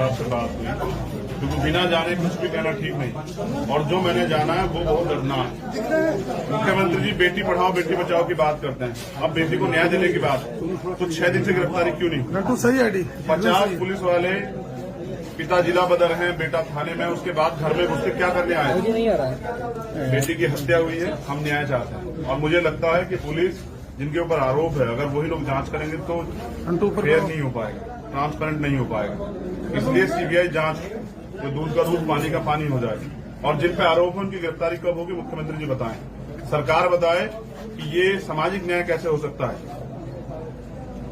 परिवार से बात हुई, क्योंकि बिना जाने कुछ भी कहना ठीक नहीं। और जो मैंने जाना है वो बहुत दर्दनाक है। मुख्यमंत्री जी बेटी पढ़ाओ बेटी बचाओ की बात करते हैं, अब बेटी को न्याय देने की बात, तो 6 दिन से गिरफ्तारी क्यों नहीं? सही आईडी 50 पुलिस वाले, पिता जिला बदर हैं, बेटा थाने में, उसके बाद घर में घुस के क्या करने आए? नहीं आ रहा है। बेटी की हत्या हुई है, हम न्याय चाहते हैं। और मुझे लगता है कि पुलिस जिनके ऊपर आरोप है, अगर वही लोग जांच करेंगे तो फेयर नहीं हो पाएगा, ट्रांसपेरेंट नहीं हो पाएगा। इसलिए सीबीआई जांच, तो दूध का दूध पानी का पानी हो जाएगी। और जिन पे आरोप है उनकी गिरफ्तारी कब होगी, मुख्यमंत्री जी बताएं, सरकार बताए कि ये सामाजिक न्याय कैसे हो सकता है।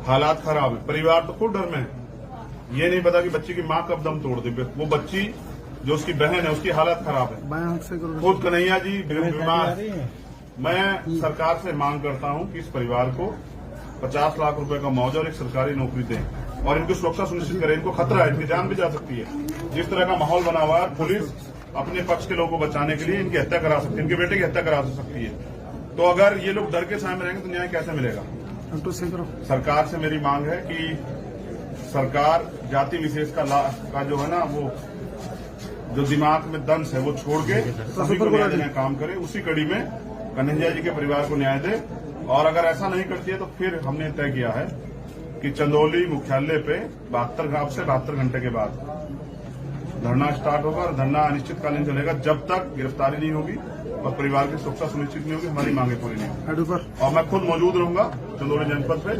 हालात खराब है, परिवार तो खुद डर में है। ये नहीं पता कि बच्ची की मां कब दम तोड़ दे। वो बच्ची जो उसकी बहन है उसकी हालत खराब है। खुद कन्हैया जी बीमार। मैं सरकार से मांग करता हूं कि इस परिवार को 50 लाख रुपए का मुआवजा और एक सरकारी नौकरी दें और इनकी सुरक्षा सुनिश्चित करें। इनको खतरा है, इनकी जान भी जा सकती है। जिस तरह का माहौल बना हुआ है, पुलिस अपने पक्ष के लोगों को बचाने के लिए इनकी हत्या करा सकती है, इनके बेटे की हत्या करा सकती है। तो अगर ये लोग डर के साए में रहेंगे तो न्याय कैसे मिलेगा? सरकार से मेरी मांग है कि सरकार जाति विशेष का जो है ना, वो जो दिमाग में दंश है वो छोड़ के सभी को न्याय देने का काम करे। उसी कड़ी में कन्हैया जी के परिवार को न्याय दे। और अगर ऐसा नहीं करती है तो फिर हमने तय किया है कि चंदौली मुख्यालय पे 72 घंटे के बाद धरना स्टार्ट होगा। और धरना अनिश्चितकालीन चलेगा जब तक गिरफ्तारी नहीं होगी और परिवार की सुरक्षा सुनिश्चित नहीं होगी, हमारी मांगे पूरी नहीं होगी। और मैं खुद मौजूद रहूंगा चंदौली जनपद पे।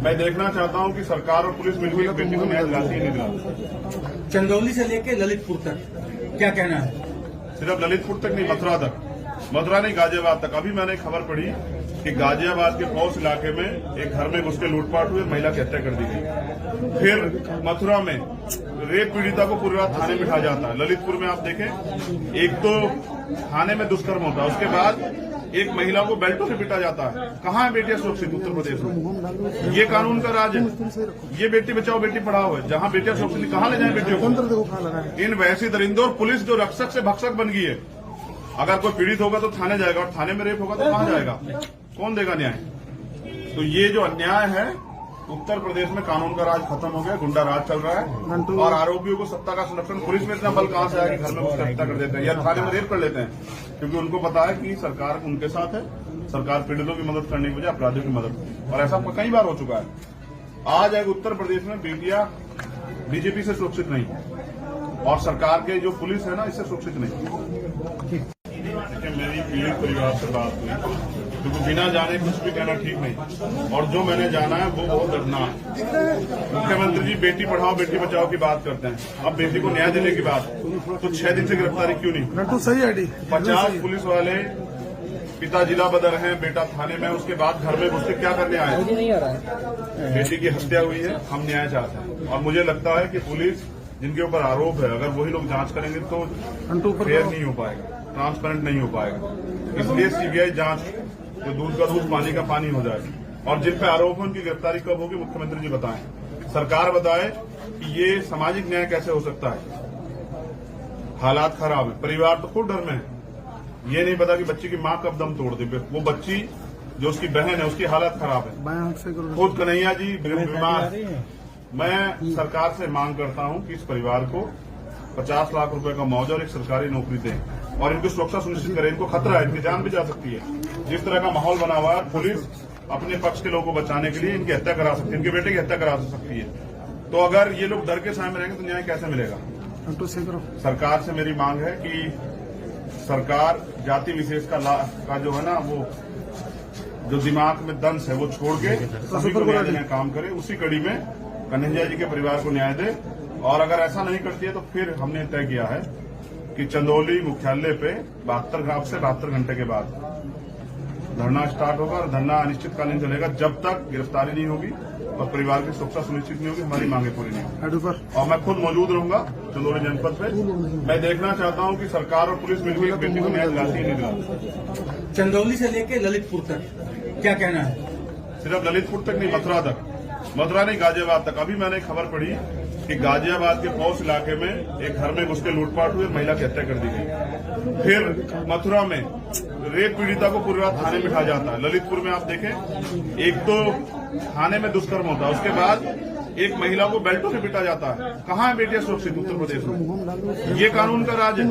मैं देखना चाहता हूं कि सरकार और पुलिस मिलकर बेटी को न्याय दिलाती है, नहीं दिलाती। चंदौली से लेकर ललितपुर तक क्या कहना है? सिर्फ ललितपुर तक नहीं, मथुरा तक, मथुरा नहीं गाजियाबाद तक। अभी मैंने खबर पढ़ी कि गाजियाबाद के पौस इलाके में एक घर में घुस के लूटपाट हुई, महिला की हत्या कर दी गई। फिर मथुरा में रेप पीड़िता को पूरी रात थाने में बिठा जाता है। ललितपुर में आप देखें, एक तो थाने में दुष्कर्म होता है, उसके बाद एक महिला को बेल्टों से पीटा जाता है। कहाँ है बेटियां सुरक्षित उत्तर प्रदेश में? ये कानून का राज है। ये बेटी बचाओ बेटी पढ़ाओ है, जहाँ बेटियां सुरक्षित, कहाँ ले जाए बेटियों को? इन वैसी दरिंदों और पुलिस जो रक्षक से भक्षक बन गई है। अगर कोई पीड़ित होगा तो थाने जाएगा, और थाने में रेप होगा तो कहाँ जाएगा? कौन देगा न्याय? तो ये जो अन्याय है, उत्तर प्रदेश में कानून का राज खत्म हो गया, गुंडा राज चल रहा है। और आरोपियों को सत्ता का संरक्षण, पुलिस में इतना बल कहां से आया कि घर में उसका हत्या कर देते हैं या थाने में रेप कर लेते हैं, क्योंकि उनको पता है कि सरकार उनके साथ है। सरकार पीड़ितों की मदद करने की बजाय अपराधियों की मदद। और ऐसा कई बार हो चुका है। आज एक उत्तर प्रदेश में बेटियां बीजेपी से सुरक्षित नहीं और सरकार के जो पुलिस है ना, इससे सुरक्षित नहीं। मेरी पीड़ित परिवार से बात हुई, क्योंकि बिना जाने कुछ भी कहना ठीक नहीं। और जो मैंने जाना है वो बहुत दर्दनाक है। मुख्यमंत्री जी बेटी पढ़ाओ बेटी बचाओ की बात करते हैं, अब बेटी को न्याय देने की बात, तो 6 दिन से गिरफ्तारी क्यों नहीं? सही आईडी 50 पुलिस वाले, पिता जिला बदर हैं, बेटा थाने में, उसके बाद घर में घुस के क्या करने आए? नहीं आ रहा है। बेटी की हत्या हुई है, हम न्याय चाहते हैं। और मुझे लगता है कि पुलिस जिनके ऊपर आरोप है, अगर वही लोग जांच करेंगे तो फेयर नहीं हो पाएगा, ट्रांसपेरेंट नहीं हो पाएगा। इसलिए सीबीआई जांच, तो दूध का दूध पानी का पानी हो जाएगी। और जिन पे आरोप है उनकी गिरफ्तारी कब होगी, मुख्यमंत्री जी बताएं, सरकार बताए कि ये सामाजिक न्याय कैसे हो सकता है। हालात खराब है, परिवार तो खुद डर में है। ये नहीं पता कि बच्ची की मां कब दम तोड़ दे। वो बच्ची जो उसकी बहन है उसकी हालत खराब है। खुद कन्हैया जी बीमार। मैं सरकार से मांग करता हूं कि इस परिवार को 50 लाख रुपए का मुआवजा और एक सरकारी नौकरी दें और इनकी सुरक्षा सुनिश्चित करें। इनको खतरा है, इनकी जान भी जा सकती है। जिस तरह का माहौल बना हुआ है, पुलिस अपने पक्ष के लोगों को बचाने के लिए इनकी हत्या करा सकती है, इनके बेटे की हत्या करा सकती है। तो अगर ये लोग डर के साए में रहेंगे तो न्याय कैसे मिलेगा? सरकार से मेरी मांग है कि सरकार जाति विशेष का जो है ना, वो जो दिमाग में दंश है वो छोड़ के सभी को न्याय देने का काम करे। उसी कड़ी में कन्हैया जी के परिवार को न्याय दे। और अगर ऐसा नहीं करती है तो फिर हमने तय किया है कि चंदौली मुख्यालय पे 72 घंटे के बाद धरना स्टार्ट होगा। और धरना अनिश्चितकालीन चलेगा जब तक गिरफ्तारी नहीं होगी और परिवार की सुरक्षा सुनिश्चित नहीं होगी, हमारी मांगे पूरी नहीं होगी। और मैं खुद मौजूद रहूंगा चंदौली जनपद पे। मैं देखना चाहता हूं कि सरकार और पुलिस मिलकर बेटी को न्याय दिलाती है, नहीं दिलाती। चंदौली से लेकर ललितपुर तक क्या कहना है? सिर्फ ललितपुर तक नहीं, मथुरा तक, मथुरा नहीं गाजियाबाद तक। अभी मैंने खबर पढ़ी कि गाजियाबाद के पौस इलाके में एक घर में घुस के लूटपाट हुई, महिला की हत्या कर दी गई। फिर मथुरा में रेप पीड़िता को पूरी रात थाने में बिठा जाता है। ललितपुर में आप देखें, एक तो थाने में दुष्कर्म होता है, उसके बाद एक महिला को बेल्टों से पीटा जाता है। कहाँ है बेटियां सुरक्षित उत्तर प्रदेश में? ये कानून का राज है।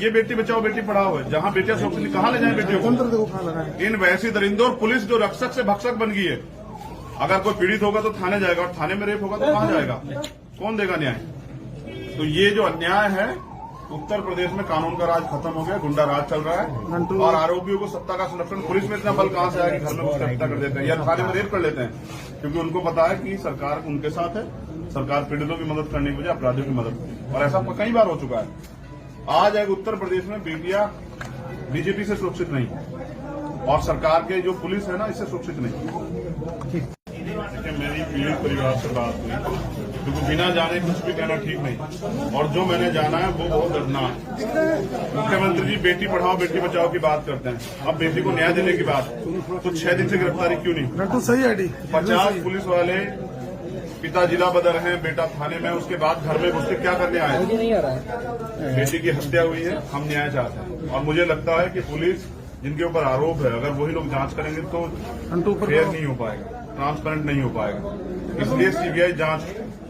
ये बेटी बचाओ बेटी पढ़ाओ है। जहाँ बेटियां सुरक्षित, कहाँ ले जाए बेटियों को? इन वैसी दरिंदों और पुलिस जो रक्षक से भक्षक बन गई है। अगर कोई पीड़ित होगा तो थाने जाएगा, और थाने में रेप होगा तो कहाँ जाएगा? कौन देगा न्याय? तो ये जो अन्याय है, उत्तर प्रदेश में कानून का राज खत्म हो गया, गुंडा राज चल रहा है। और आरोपियों को सत्ता का संरक्षण, पुलिस में इतना बल कहां से आया कि घर में उसका हत्या कर देते हैं या थाने में रेप कर लेते हैं? क्योंकि उनको पता है कि सरकार उनके साथ है, सरकार पीड़ितों की मदद करने की बजाय अपराधियों की मदद। और ऐसा कई बार हो चुका है। आज एक उत्तर प्रदेश में बेटियां बीजेपी से सुरक्षित नहीं, और सरकार के जो पुलिस है ना, इससे सुरक्षित नहीं। मेरी पीड़ित परिवार से बात हुई, क्योंकि बिना जाने कुछ भी कहना ठीक नहीं, और जो मैंने जाना है वो बहुत दर्दनाक है। मुख्यमंत्री जी बेटी पढ़ाओ बेटी बचाओ की बात करते हैं, अब बेटी को न्याय देने की बात, तो 6 दिन से गिरफ्तारी क्यों नहीं? तो सही आईडी 50 पुलिस वाले, पिता जिला बदर हैं, बेटा थाने में, उसके बाद घर में घुस के क्या करने आए? नहीं आ रहा है। बेटी की हत्या हुई है, हम न्याय चाहते हैं। और मुझे लगता है कि पुलिस जिनके ऊपर आरोप है, अगर वही लोग जांच करेंगे तो फेयर नहीं हो पाएगा, ट्रांसपेरेंट नहीं हो पाएगा। इसलिए सीबीआई जांच,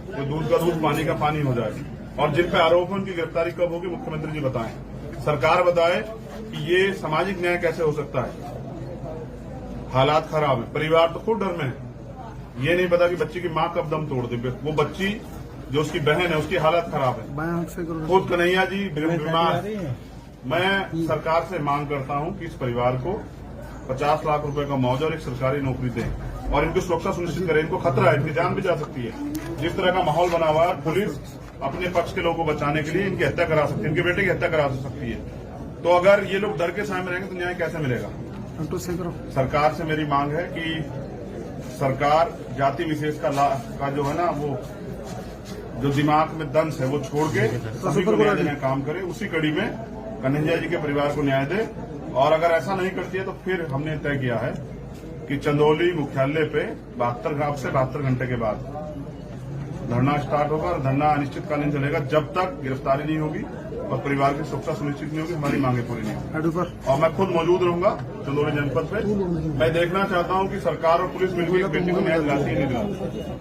तो दूध का दूध पानी का पानी हो जाएगी। और जिन पे आरोप है उनकी गिरफ्तारी कब होगी, मुख्यमंत्री जी बताएं, सरकार बताए कि ये सामाजिक न्याय कैसे हो सकता है। हालात खराब है, परिवार तो खुद डर में है। ये नहीं पता कि बच्ची की मां कब दम तोड़ दे। वो बच्ची जो उसकी बहन है, उसकी हालत खराब है। खुद कन्हैया जी बीमार। मैं सरकार से मांग करता हूं कि इस परिवार को 50 लाख रुपए का मुआवजा और एक सरकारी नौकरी दें, और इनकी सुरक्षा सुनिश्चित करें। इनको खतरा है, इनकी जान भी जा सकती है। जिस तरह का माहौल बना हुआ है, पुलिस अपने पक्ष के लोगों को बचाने के लिए इनकी हत्या करा सकती है, इनके बेटे की हत्या करा सकती है। तो अगर ये लोग डर के साए में रहेंगे तो न्याय कैसे मिलेगा? सरकार से मेरी मांग है कि सरकार जाति विशेष का जो है ना, वो जो दिमाग में दंश है वो छोड़ के सभी को न्याय देने का काम करे। उसी कड़ी में कन्हैया जी के परिवार को न्याय दे। और अगर ऐसा नहीं करती है तो फिर हमने तय किया है कि चंदौली मुख्यालय पे 72 घंटे के बाद धरना स्टार्ट होगा, और धरना अनिश्चितकालीन चलेगा जब तक गिरफ्तारी नहीं होगी और परिवार की सुरक्षा सुनिश्चित नहीं होगी, हमारी मांगे पूरी नहीं होगी। और मैं खुद मौजूद रहूंगा चंदौली जनपद पे। मैं देखना चाहता हूं कि सरकार और पुलिस मिलकर बेटी को न्याय दिलाती है, नहीं दिलाती।